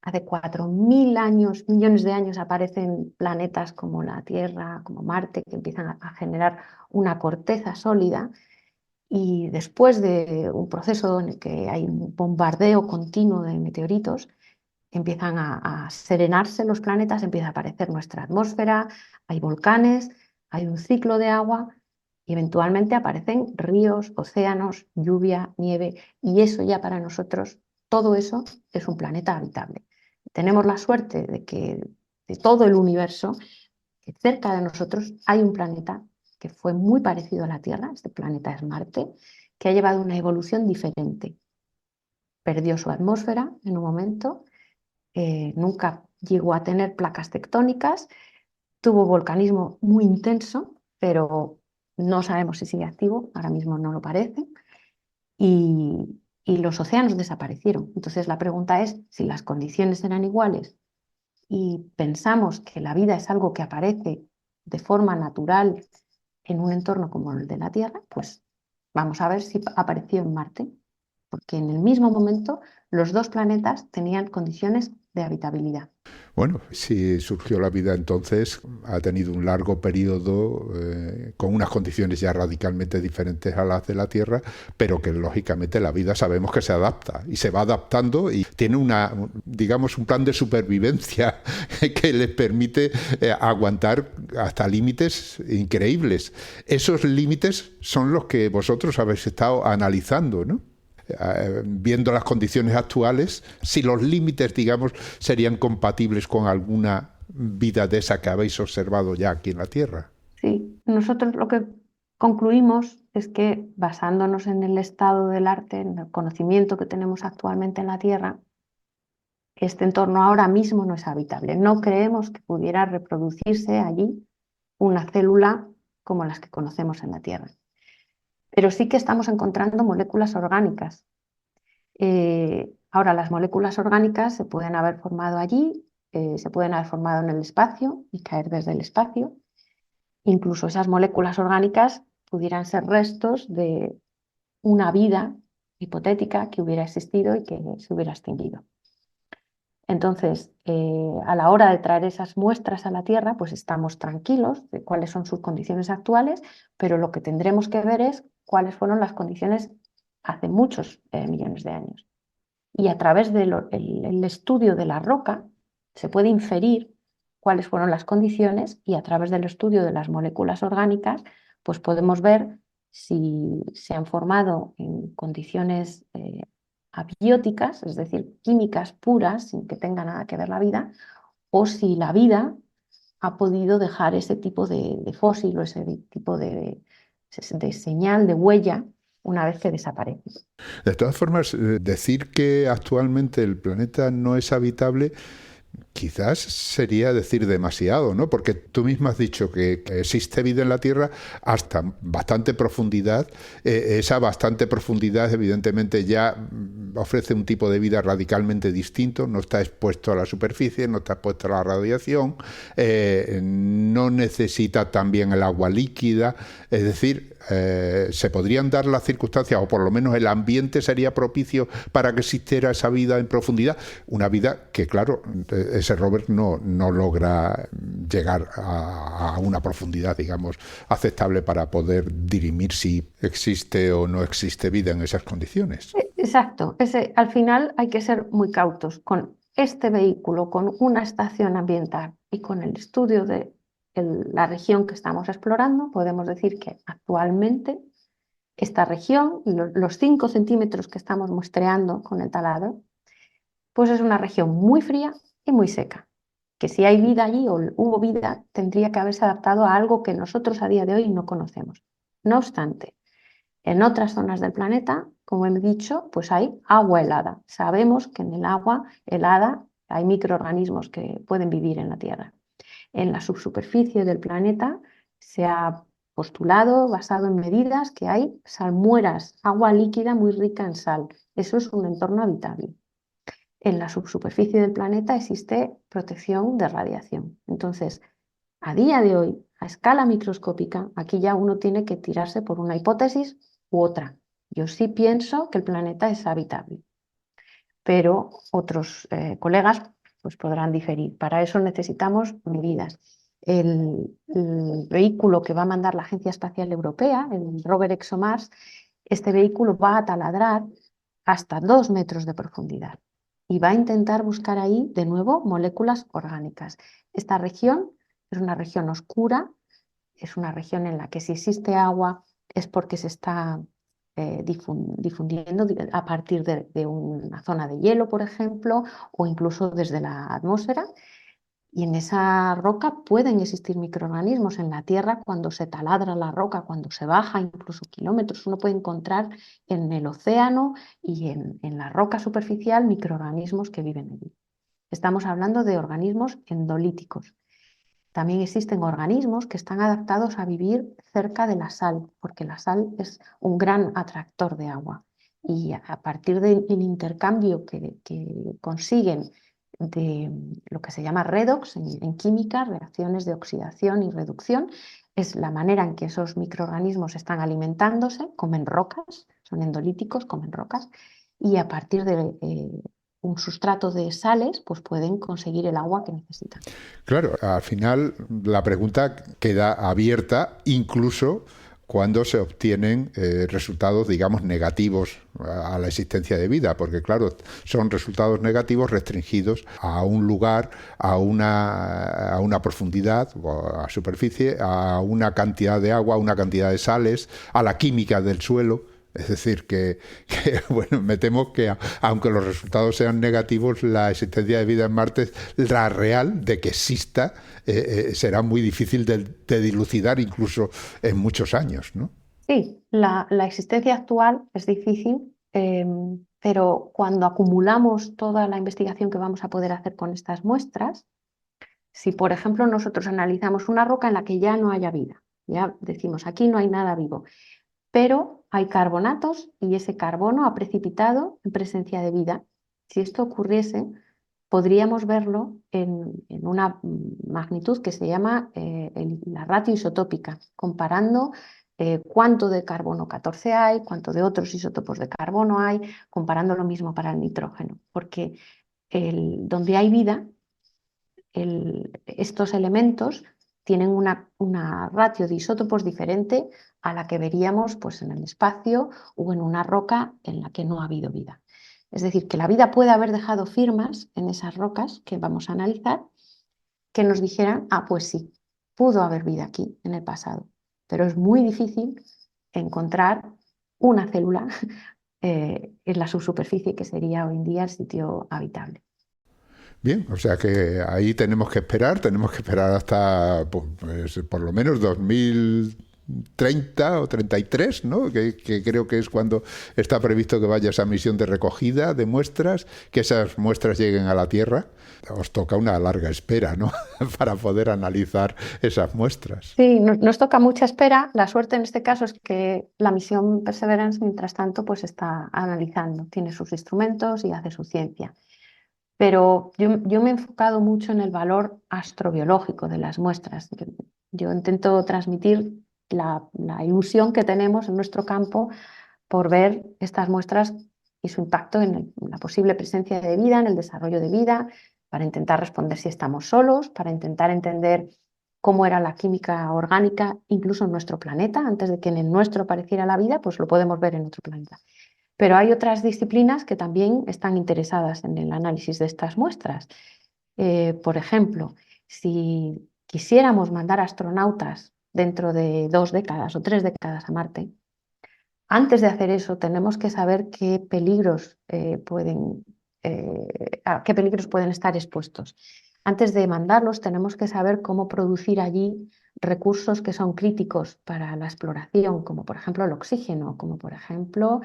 [SPEAKER 3] Hace 4.000 millones de años aparecen planetas como la Tierra, como Marte, que empiezan a generar una corteza sólida. Y después de un proceso en el que hay un bombardeo continuo de meteoritos, empiezan a serenarse los planetas, empieza a aparecer nuestra atmósfera, hay volcanes, hay un ciclo de agua y eventualmente aparecen ríos, océanos, lluvia, nieve, y eso ya para nosotros, todo eso es un planeta habitable. Tenemos la suerte de que de todo el universo, que cerca de nosotros hay un planeta que fue muy parecido a la Tierra, este planeta es Marte, que ha llevado una evolución diferente. Perdió su atmósfera en un momento, nunca llegó a tener placas tectónicas, tuvo volcanismo muy intenso, pero no sabemos si sigue activo, ahora mismo no lo parece, y los océanos desaparecieron. Entonces la pregunta es si las condiciones eran iguales y pensamos que la vida es algo que aparece de forma natural en un entorno como el de la Tierra, pues vamos a ver si apareció en Marte, porque en el mismo momento los dos planetas tenían condiciones de habitabilidad.
[SPEAKER 2] Bueno, si surgió la vida entonces, ha tenido un largo periodo con unas condiciones ya radicalmente diferentes a las de la Tierra, pero que lógicamente la vida sabemos que se adapta y se va adaptando y tiene digamos, un plan de supervivencia que les permite aguantar hasta límites increíbles. Esos límites son los que vosotros habéis estado analizando, ¿no? Viendo las condiciones actuales, si los límites, digamos, serían compatibles con alguna vida de esa que habéis observado ya aquí en la Tierra.
[SPEAKER 3] Sí, nosotros lo que concluimos es que, basándonos en el estado del arte, en el conocimiento que tenemos actualmente en la Tierra, este entorno ahora mismo no es habitable. No creemos que pudiera reproducirse allí una célula como las que conocemos en la Tierra. Pero sí que estamos encontrando moléculas orgánicas. Ahora, las moléculas orgánicas se pueden haber formado allí, se pueden haber formado en el espacio y caer desde el espacio. Incluso esas moléculas orgánicas pudieran ser restos de una vida hipotética que hubiera existido y que se hubiera extinguido. Entonces, a la hora de traer esas muestras a la Tierra, pues estamos tranquilos de cuáles son sus condiciones actuales, pero lo que tendremos que ver es cuáles fueron las condiciones hace muchos millones de años. Y a través del estudio de la roca se puede inferir cuáles fueron las condiciones y a través del estudio de las moléculas orgánicas, pues podemos ver si se han formado en condiciones abióticas, es decir, químicas puras, sin que tenga nada que ver la vida, o si la vida ha podido dejar ese tipo de fósil o ese tipo de señal, de huella, una vez que desaparece.
[SPEAKER 2] De todas formas, decir que actualmente el planeta no es habitable quizás sería decir demasiado, ¿no? Porque tú misma has dicho que existe vida en la Tierra hasta bastante profundidad. Esa bastante profundidad, evidentemente, ya ofrece un tipo de vida radicalmente distinto. No está expuesto a la superficie, no está expuesto a la radiación, no necesita también el agua líquida. Es decir, se podrían dar las circunstancias, o por lo menos el ambiente sería propicio para que existiera esa vida en profundidad. Una vida que, claro, ese rover no logra llegar a una profundidad, digamos, aceptable para poder dirimir si existe o no existe vida en esas condiciones.
[SPEAKER 3] Exacto. Al final hay que ser muy cautos con este vehículo, con una estación ambiental y con el estudio de la región que estamos explorando. Podemos decir que actualmente esta región, los 5 centímetros que estamos muestreando con el taladro, pues es una región muy fría y muy seca, que si hay vida allí o hubo vida, tendría que haberse adaptado a algo que nosotros a día de hoy no conocemos. No obstante, en otras zonas del planeta, como he dicho, pues hay agua helada. Sabemos que en el agua helada hay microorganismos que pueden vivir en la Tierra. En la subsuperficie del planeta se ha postulado, basado en medidas, que hay salmueras, agua líquida muy rica en sal. Eso es un entorno habitable. En la subsuperficie del planeta existe protección de radiación. Entonces, a día de hoy, a escala microscópica, aquí ya uno tiene que tirarse por una hipótesis u otra. Yo sí pienso que el planeta es habitable, pero otros colegas pues podrán diferir. Para eso necesitamos medidas. El vehículo que va a mandar la Agencia Espacial Europea, el rover ExoMars, este vehículo va a taladrar hasta 2 metros de profundidad y va a intentar buscar ahí de nuevo moléculas orgánicas. Esta región es una región oscura, es una región en la que si existe agua es porque se está difundiendo a partir de una zona de hielo, por ejemplo, o incluso desde la atmósfera. Y en esa roca pueden existir microorganismos. En la Tierra, cuando se taladra la roca, cuando se baja incluso kilómetros, uno puede encontrar en el océano y en la roca superficial microorganismos que viven allí. Estamos hablando de organismos endolíticos. También existen organismos que están adaptados a vivir cerca de la sal, porque la sal es un gran atractor de agua. Y a partir del intercambio que consiguen de lo que se llama redox en química, reacciones de oxidación y reducción, es la manera en que esos microorganismos están alimentándose, comen rocas, son endolíticos, comen rocas, y a partir de un sustrato de sales, pues pueden conseguir el agua que necesitan.
[SPEAKER 2] Claro, al final la pregunta queda abierta incluso cuando se obtienen resultados, digamos, negativos a la existencia de vida, porque claro, son resultados negativos restringidos a un lugar, a una profundidad, o a superficie, a una cantidad de agua, a una cantidad de sales, a la química del suelo. Es decir, bueno, me temo que aunque los resultados sean negativos, la existencia de vida en Marte, la real de que exista, será muy difícil de dilucidar incluso en muchos años, ¿no?
[SPEAKER 3] Sí, la existencia actual es difícil, pero cuando acumulamos toda la investigación que vamos a poder hacer con estas muestras, si por ejemplo nosotros analizamos una roca en la que ya no haya vida, ya decimos aquí no hay nada vivo, pero hay carbonatos y ese carbono ha precipitado en presencia de vida. Si esto ocurriese, podríamos verlo en una magnitud que se llama la ratio isotópica, comparando cuánto de carbono 14 hay, cuánto de otros isótopos de carbono hay, comparando lo mismo para el nitrógeno, porque donde hay vida, estos elementos tienen una ratio de isótopos diferente a la que veríamos pues, en el espacio o en una roca en la que no ha habido vida. Es decir, que la vida puede haber dejado firmas en esas rocas que vamos a analizar que nos dijeran, ah, pues sí, pudo haber vida aquí en el pasado, pero es muy difícil encontrar una célula en la subsuperficie, que sería hoy en día el sitio habitable.
[SPEAKER 2] Bien, o sea que ahí tenemos que esperar hasta pues, por lo menos 2030 o 33, ¿no? Que creo que es cuando está previsto que vaya esa misión de recogida de muestras, que esas muestras lleguen a la Tierra. Os toca una larga espera, ¿no? Para poder analizar esas muestras.
[SPEAKER 3] Sí, nos toca mucha espera. La suerte en este caso es que la misión Perseverance, mientras tanto, pues está analizando, tiene sus instrumentos y hace su ciencia. Pero yo me he enfocado mucho en el valor astrobiológico de las muestras. Yo intento transmitir la ilusión que tenemos en nuestro campo por ver estas muestras y su impacto en la posible presencia de vida, en el desarrollo de vida, para intentar responder si estamos solos, para intentar entender cómo era la química orgánica, incluso en nuestro planeta. Antes de que en el nuestro apareciera la vida, pues lo podemos ver en otro planeta. Pero hay otras disciplinas que también están interesadas en el análisis de estas muestras. Por ejemplo, si quisiéramos mandar astronautas dentro de 2 décadas o 3 décadas a Marte, antes de hacer eso tenemos que saber a qué peligros pueden estar expuestos. Antes de mandarlos tenemos que saber cómo producir allí recursos que son críticos para la exploración, como por ejemplo el oxígeno, como por ejemplo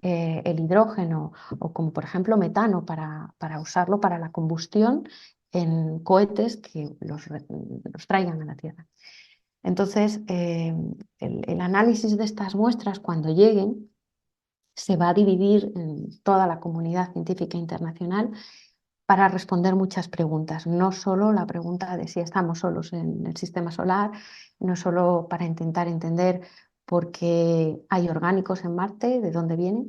[SPEAKER 3] el hidrógeno o como por ejemplo metano para usarlo para la combustión en cohetes que los traigan a la Tierra. Entonces, el análisis de estas muestras cuando lleguen se va a dividir en toda la comunidad científica internacional para responder muchas preguntas, no solo la pregunta de si estamos solos en el sistema solar, no solo para intentar entender por qué hay orgánicos en Marte, de dónde vienen,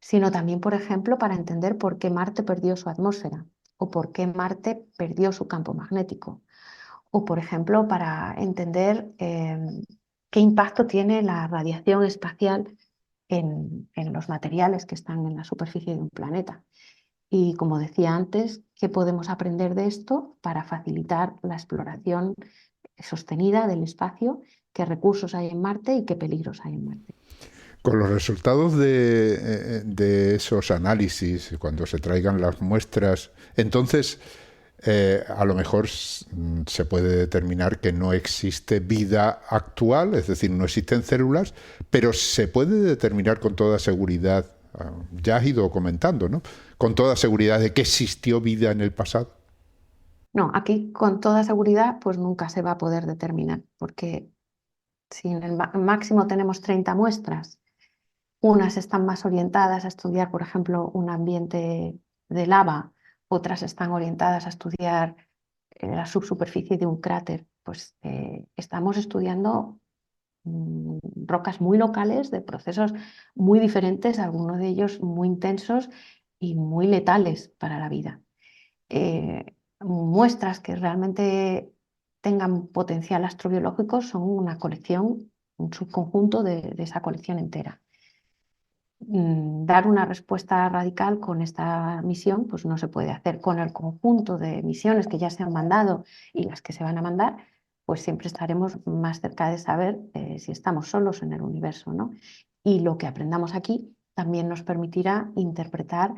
[SPEAKER 3] sino también, por ejemplo, para entender por qué Marte perdió su atmósfera o por qué Marte perdió su campo magnético. O, por ejemplo, para entender qué impacto tiene la radiación espacial en los materiales que están en la superficie de un planeta. Y, como decía antes, ¿qué podemos aprender de esto para facilitar la exploración sostenida del espacio? ¿Qué recursos hay en Marte y qué peligros hay en Marte?
[SPEAKER 2] Con los resultados de esos análisis, cuando se traigan las muestras, entonces a lo mejor se puede determinar que no existe vida actual, es decir, no existen células, pero se puede determinar con toda seguridad, ya has ido comentando, ¿no? Con toda seguridad de que existió vida en el pasado.
[SPEAKER 3] No, aquí con toda seguridad pues nunca se va a poder determinar, porque si en el máximo tenemos 30 muestras, unas están más orientadas a estudiar, por ejemplo, un ambiente de lava, otras están orientadas a estudiar la subsuperficie de un cráter. Pues estamos estudiando rocas muy locales de procesos muy diferentes, algunos de ellos muy intensos y muy letales para la vida. Muestras que realmente tengan potencial astrobiológico son una colección, un subconjunto de esa colección entera. Dar una respuesta radical con esta misión pues no se puede hacer. Con el conjunto de misiones que ya se han mandado y las que se van a mandar, pues siempre estaremos más cerca de saber si estamos solos en el universo, ¿no? Y lo que aprendamos aquí también nos permitirá interpretar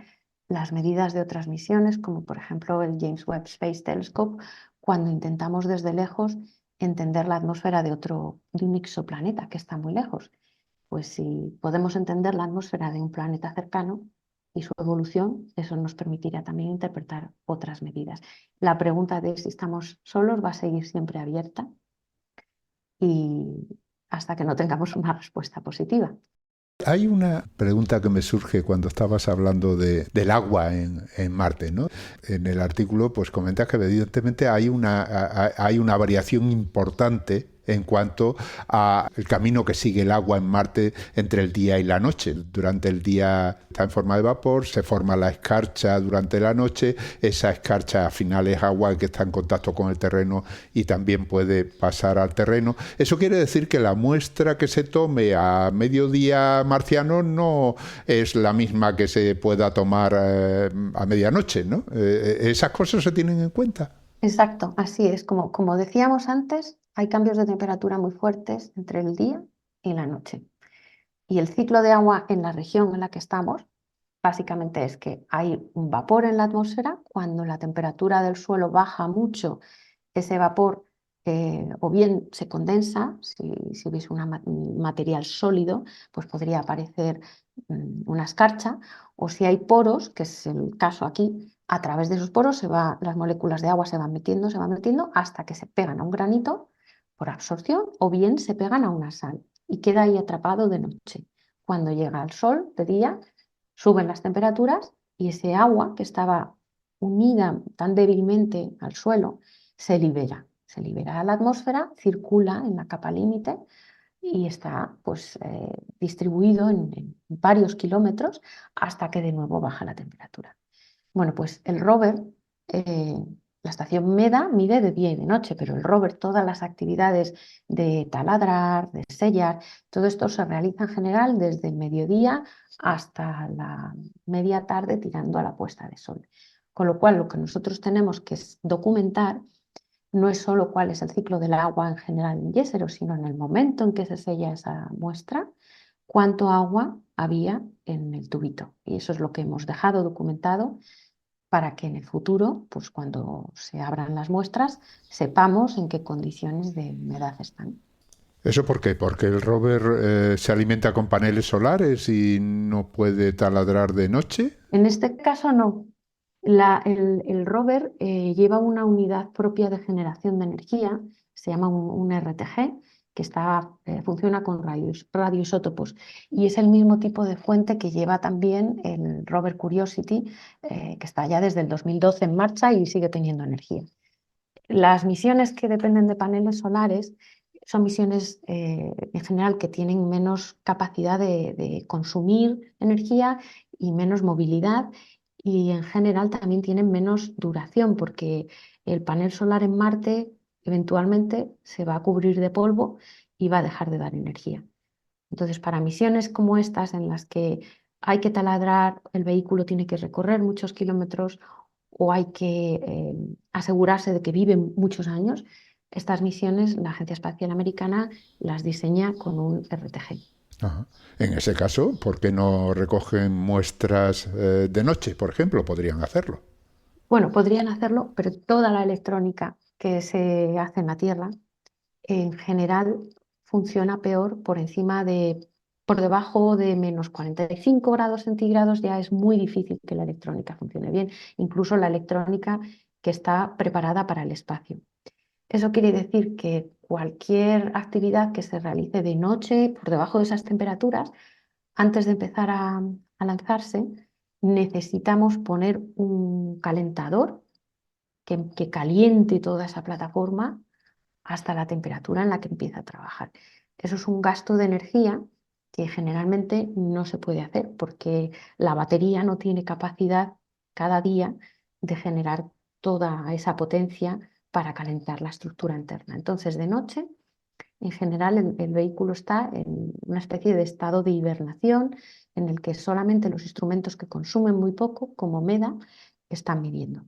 [SPEAKER 3] las medidas de otras misiones, como por ejemplo el James Webb Space Telescope, cuando intentamos desde lejos entender la atmósfera de un exoplaneta que está muy lejos. Pues si podemos entender la atmósfera de un planeta cercano y su evolución, eso nos permitirá también interpretar otras medidas. La pregunta de si estamos solos va a seguir siempre abierta y hasta que no tengamos una respuesta positiva.
[SPEAKER 2] Hay una pregunta que me surge cuando estabas hablando del agua en Marte, ¿no? En el artículo pues comentas que evidentemente hay una variación importante en cuanto al camino que sigue el agua en Marte entre el día y la noche. Durante el día está en forma de vapor, se forma la escarcha durante la noche, esa escarcha al final es agua que está en contacto con el terreno y también puede pasar al terreno. Eso quiere decir que la muestra que se tome a mediodía marciano no es la misma que se pueda tomar a medianoche, ¿no? ¿Esas cosas se tienen en cuenta?
[SPEAKER 3] Exacto, así es. Como decíamos antes, hay cambios de temperatura muy fuertes entre el día y la noche. Y el ciclo de agua en la región en la que estamos básicamente es que hay un vapor en la atmósfera. Cuando la temperatura del suelo baja mucho, ese vapor o bien se condensa, si hubiese un material sólido, pues podría aparecer una escarcha, o si hay poros, que es el caso aquí, a través de esos poros las moléculas de agua se van metiendo hasta que se pegan a un granito por absorción o bien se pegan a una sal y queda ahí atrapado de noche. Cuando llega el sol de día, suben las temperaturas y ese agua que estaba unida tan débilmente al suelo se libera a la atmósfera, circula en la capa límite y está pues, distribuido en varios kilómetros hasta que de nuevo baja la temperatura. Bueno, pues el rover, eh, la estación MEDA mide de día y de noche, pero el rover, todas las actividades de taladrar, de sellar, todo esto se realiza en general desde el mediodía hasta la media tarde tirando a la puesta de sol. Con lo cual, lo que nosotros tenemos que documentar no es solo cuál es el ciclo del agua en general en Yesero, sino en el momento en que se sella esa muestra, cuánto agua había en el tubito. Y eso es lo que hemos dejado documentado para que en el futuro, pues cuando se abran las muestras, sepamos en qué condiciones de humedad están.
[SPEAKER 2] ¿Eso por qué? Porque el rover se alimenta con paneles solares y no puede taladrar de noche.
[SPEAKER 3] En este caso no. El rover lleva una unidad propia de generación de energía, se llama un RTG, que funciona con radioisótopos. Y es el mismo tipo de fuente que lleva también el rover Curiosity, que está ya desde el 2012 en marcha y sigue teniendo energía. Las misiones que dependen de paneles solares son misiones en general que tienen menos capacidad de consumir energía y menos movilidad y en general también tienen menos duración porque el panel solar en Marte eventualmente se va a cubrir de polvo y va a dejar de dar energía. Entonces, para misiones como estas en las que hay que taladrar, el vehículo tiene que recorrer muchos kilómetros o hay que asegurarse de que viven muchos años, estas misiones la Agencia Espacial Americana las diseña con un RTG.
[SPEAKER 2] Ajá. En ese caso, ¿por qué no recogen muestras de noche, por ejemplo? Podrían hacerlo.
[SPEAKER 3] Bueno, podrían hacerlo, pero toda la electrónica que se hace en la Tierra en general funciona peor por debajo de menos 45 grados centígrados, ya es muy difícil que la electrónica funcione bien, incluso la electrónica que está preparada para el espacio. Eso quiere decir que cualquier actividad que se realice de noche por debajo de esas temperaturas, antes de empezar a lanzarse, necesitamos poner un calentador que caliente toda esa plataforma hasta la temperatura en la que empieza a trabajar. Eso es un gasto de energía que generalmente no se puede hacer porque la batería no tiene capacidad cada día de generar toda esa potencia para calentar la estructura interna. Entonces, de noche, en general, el vehículo está en una especie de estado de hibernación en el que solamente los instrumentos que consumen muy poco, como MEDA, están midiendo.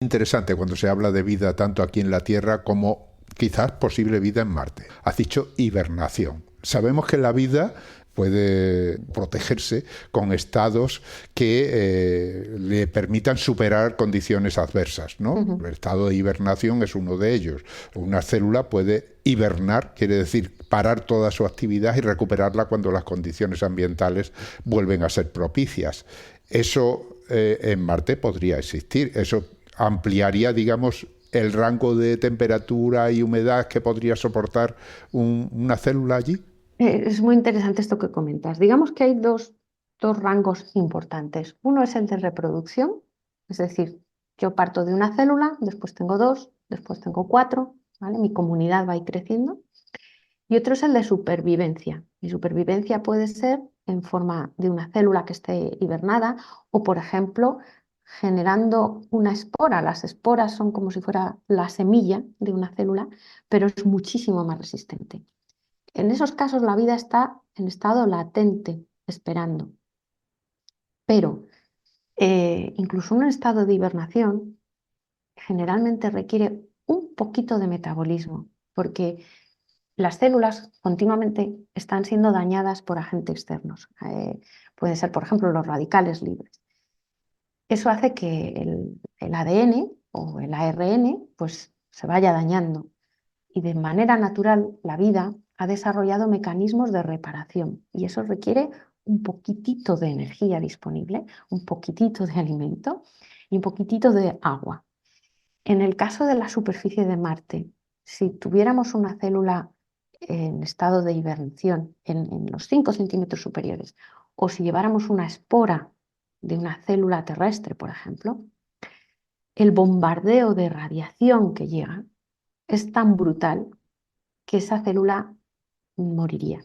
[SPEAKER 2] Interesante cuando se habla de vida tanto aquí en la Tierra como quizás posible vida en Marte. Has dicho hibernación. Sabemos que la vida puede protegerse con estados que le permitan superar condiciones adversas, ¿no? El estado de hibernación es uno de ellos. Una célula puede hibernar, quiere decir parar toda su actividad y recuperarla cuando las condiciones ambientales vuelven a ser propicias. Eso en Marte podría existir. Eso ampliaría, digamos, el rango de temperatura y humedad que podría soportar una célula allí.
[SPEAKER 3] Es muy interesante esto que comentas. Digamos que hay dos rangos importantes. Uno es el de reproducción, es decir, yo parto de una célula, después tengo dos, después tengo cuatro, ¿vale? Mi comunidad va a ir creciendo. Y otro es el de supervivencia. Mi supervivencia puede ser en forma de una célula que esté hibernada o, por ejemplo, generando una espora. Las esporas son como si fuera la semilla de una célula, pero es muchísimo más resistente. En esos casos la vida está en estado latente, esperando. Pero incluso un estado de hibernación generalmente requiere un poquito de metabolismo, porque las células continuamente están siendo dañadas por agentes externos. Pueden ser, por ejemplo, los radicales libres. Eso hace que el ADN o el ARN pues, se vaya dañando. Y de manera natural, la vida ha desarrollado mecanismos de reparación. Y eso requiere un poquitito de energía disponible, un poquitito de alimento y un poquitito de agua. En el caso de la superficie de Marte, si tuviéramos una célula en estado de hibernación en los 5 centímetros superiores, o si lleváramos una espora de una célula terrestre, por ejemplo, el bombardeo de radiación que llega es tan brutal que esa célula moriría,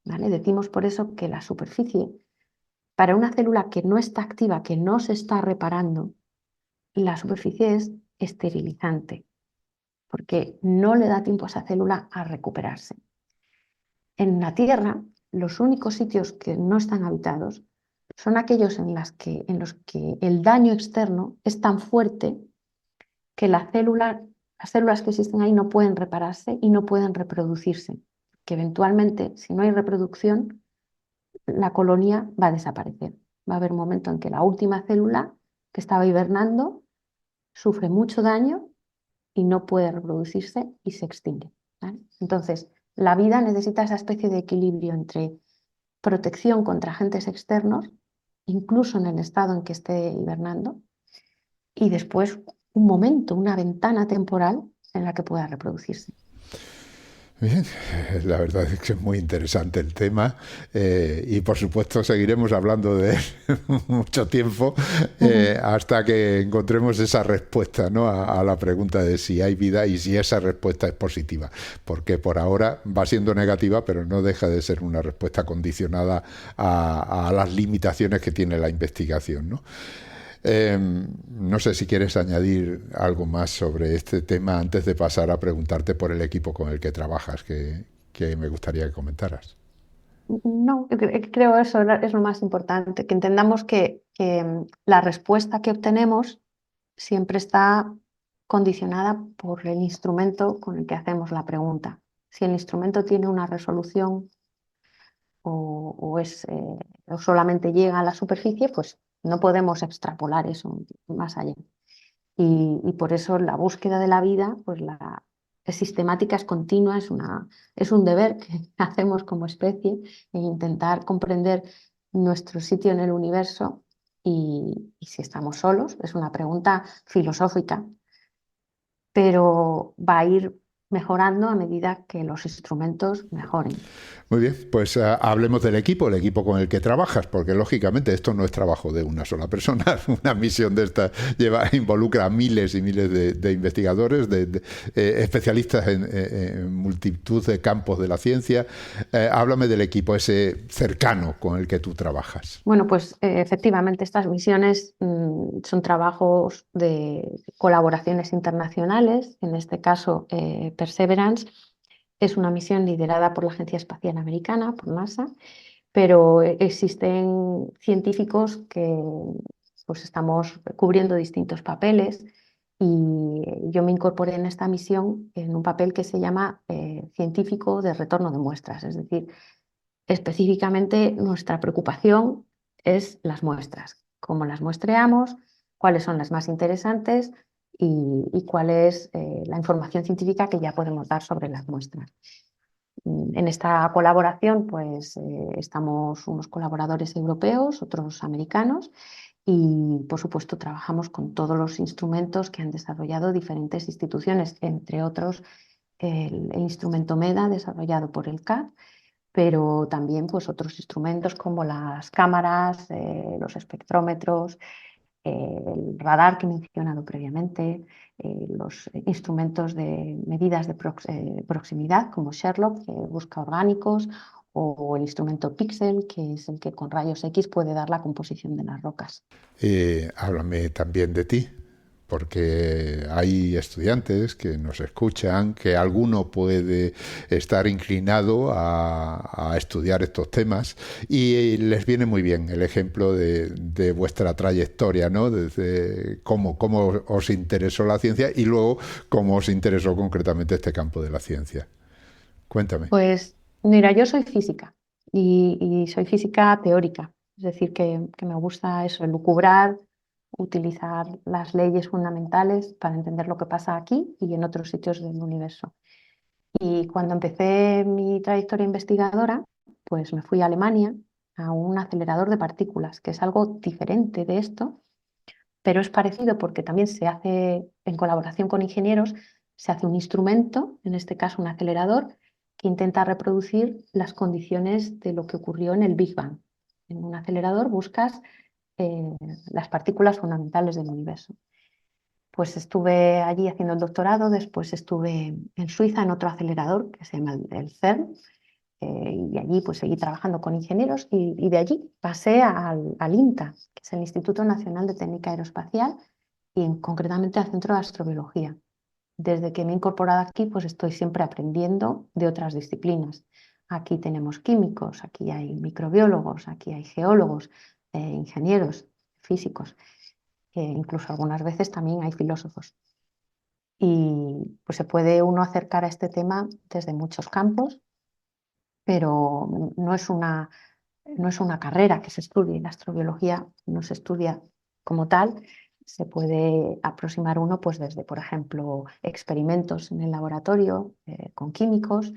[SPEAKER 3] ¿vale? Decimos por eso que la superficie, para una célula que no está activa, que no se está reparando, la superficie es esterilizante, porque no le da tiempo a esa célula a recuperarse. En la Tierra, los únicos sitios que no están habitados son aquellos en los que el daño externo es tan fuerte que las células que existen ahí no pueden repararse y no pueden reproducirse, que eventualmente, si no hay reproducción, la colonia va a desaparecer. Va a haber un momento en que la última célula que estaba hibernando sufre mucho daño y no puede reproducirse y se extingue, ¿vale? Entonces, la vida necesita esa especie de equilibrio entre protección contra agentes externos, incluso en el estado en que esté hibernando, y después un momento, una ventana temporal en la que pueda reproducirse.
[SPEAKER 2] Bien, la verdad es que es muy interesante el tema y por supuesto seguiremos hablando de él mucho tiempo hasta que encontremos esa respuesta, ¿no? a la pregunta de si hay vida y si esa respuesta es positiva, porque por ahora va siendo negativa, pero no deja de ser una respuesta condicionada a las limitaciones que tiene la investigación, ¿no? No sé si quieres añadir algo más sobre este tema antes de pasar a preguntarte por el equipo con el que trabajas, que me gustaría que comentaras.
[SPEAKER 3] No, creo eso es lo más importante, que entendamos que la respuesta que obtenemos siempre está condicionada por el instrumento con el que hacemos la pregunta. Si el instrumento tiene una resolución o solamente llega a la superficie, pues no podemos extrapolar eso más allá. Y por eso la búsqueda de la vida pues es sistemática, es continua, es un deber que hacemos como especie e intentar comprender nuestro sitio en el universo y si estamos solos. Es una pregunta filosófica, pero va a ir mejorando a medida que los instrumentos mejoren.
[SPEAKER 2] Muy bien, pues hablemos del equipo, el equipo con el que trabajas, porque lógicamente esto no es trabajo de una sola persona. Una misión de esta involucra a miles y miles de investigadores, de especialistas en multitud de campos de la ciencia. Háblame del equipo ese cercano con el que tú trabajas.
[SPEAKER 3] Bueno, pues efectivamente estas misiones son trabajos de colaboraciones internacionales. En este caso, Perseverance es una misión liderada por la Agencia Espacial Americana, por NASA, pero existen científicos que pues, estamos cubriendo distintos papeles y yo me incorporé en esta misión en un papel que se llama científico de retorno de muestras, es decir, específicamente nuestra preocupación es las muestras, cómo las muestreamos, cuáles son las más interesantes y cuál es la información científica que ya podemos dar sobre las muestras. En esta colaboración pues estamos unos colaboradores europeos, otros americanos y por supuesto trabajamos con todos los instrumentos que han desarrollado diferentes instituciones, entre otros el instrumento MEDA desarrollado por el CAD, pero también pues, otros instrumentos como las cámaras, los espectrómetros, el radar que he mencionado previamente, los instrumentos de medidas de proximidad como Sherlock, que busca orgánicos, o el instrumento Pixel, que es el que con rayos X puede dar la composición de las rocas.
[SPEAKER 2] Háblame también de ti, porque hay estudiantes que nos escuchan, que alguno puede estar inclinado a estudiar estos temas y les viene muy bien el ejemplo de vuestra trayectoria, ¿no? Desde cómo os interesó la ciencia y luego cómo os interesó concretamente este campo de la ciencia. Cuéntame.
[SPEAKER 3] Pues mira, yo soy física y soy física teórica, es decir, que me gusta eso, elucubrar, utilizar las leyes fundamentales para entender lo que pasa aquí y en otros sitios del universo. Y cuando empecé mi trayectoria investigadora, pues me fui a Alemania a un acelerador de partículas, que es algo diferente de esto, pero es parecido porque también se hace en colaboración con ingenieros, se hace un instrumento, en este caso un acelerador, que intenta reproducir las condiciones de lo que ocurrió en el Big Bang. En un acelerador buscas las partículas fundamentales del universo. Pues estuve allí haciendo el doctorado, después estuve en Suiza en otro acelerador que se llama el CERN, y allí pues seguí trabajando con ingenieros y de allí pasé al INTA, que es el Instituto Nacional de Técnica Aeroespacial, y concretamente al Centro de Astrobiología. Desde que me he incorporado aquí, pues estoy siempre aprendiendo de otras disciplinas. Aquí tenemos químicos, aquí hay microbiólogos, aquí hay geólogos, ingenieros, físicos, incluso algunas veces también hay filósofos. Y pues se puede uno acercar a este tema desde muchos campos, pero no es una carrera que se estudie. La astrobiología no se estudia como tal. Se puede aproximar uno pues desde, por ejemplo, experimentos en el laboratorio con químicos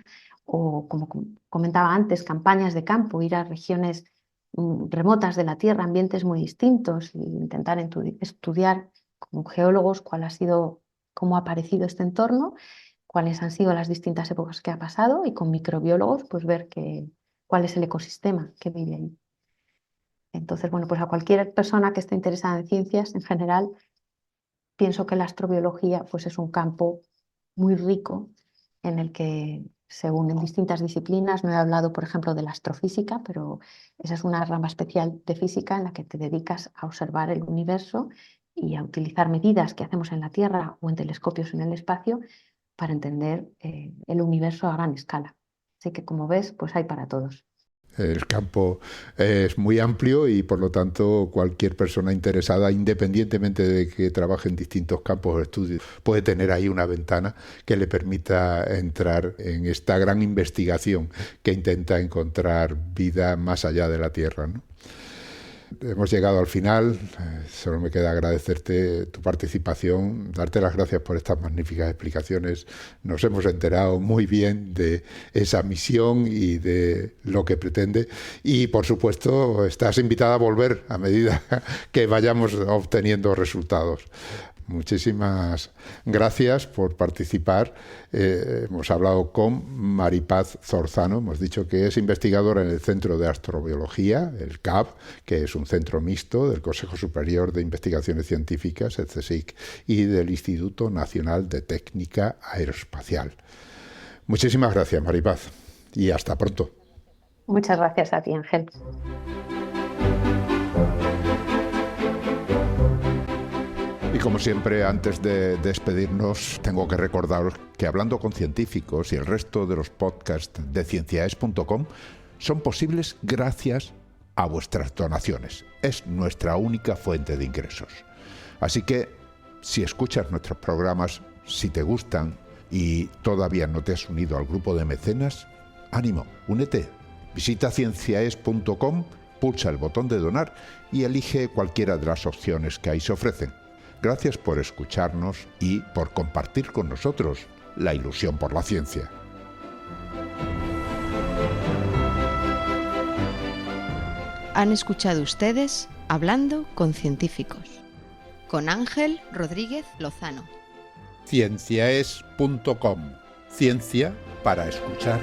[SPEAKER 3] o, como comentaba antes, campañas de campo, ir a regiones remotas de la Tierra, ambientes muy distintos e intentar estudiar con geólogos cómo ha aparecido este entorno, cuáles han sido las distintas épocas que ha pasado, y con microbiólogos pues ver cuál es el ecosistema que vive ahí. Entonces, bueno, pues a cualquier persona que esté interesada en ciencias en general, pienso que la astrobiología pues es un campo muy rico en el que se unen distintas disciplinas. No he hablado, por ejemplo, de la astrofísica, pero esa es una rama especial de física en la que te dedicas a observar el universo y a utilizar medidas que hacemos en la Tierra o en telescopios en el espacio para entender el universo a gran escala. Así que, como ves, pues hay para todos.
[SPEAKER 2] El campo es muy amplio y, por lo tanto, cualquier persona interesada, independientemente de que trabaje en distintos campos de estudio, puede tener ahí una ventana que le permita entrar en esta gran investigación que intenta encontrar vida más allá de la Tierra, ¿no? Hemos llegado al final, solo me queda agradecerte tu participación, darte las gracias por estas magníficas explicaciones. Nos hemos enterado muy bien de esa misión y de lo que pretende, y por supuesto estás invitada a volver a medida que vayamos obteniendo resultados. Muchísimas gracias por participar. Hemos hablado con Maripaz Zorzano, hemos dicho que es investigadora en el Centro de Astrobiología, el CAB, que es un centro mixto del Consejo Superior de Investigaciones Científicas, el CSIC, y del Instituto Nacional de Técnica Aeroespacial. Muchísimas gracias, Maripaz, y hasta pronto.
[SPEAKER 3] Muchas gracias a ti, Ángel.
[SPEAKER 2] Y como siempre, antes de despedirnos, tengo que recordaros que Hablando con Científicos y el resto de los podcasts de cienciaes.com son posibles gracias a vuestras donaciones. Es nuestra única fuente de ingresos. Así que, si escuchas nuestros programas, si te gustan y todavía no te has unido al grupo de mecenas, ánimo, únete. Visita cienciaes.com, pulsa el botón de donar y elige cualquiera de las opciones que ahí se ofrecen. Gracias por escucharnos y por compartir con nosotros la ilusión por la ciencia.
[SPEAKER 1] Han escuchado ustedes Hablando con Científicos, con Ángel Rodríguez Lozano.
[SPEAKER 2] Cienciaes.com. Ciencia para escuchar.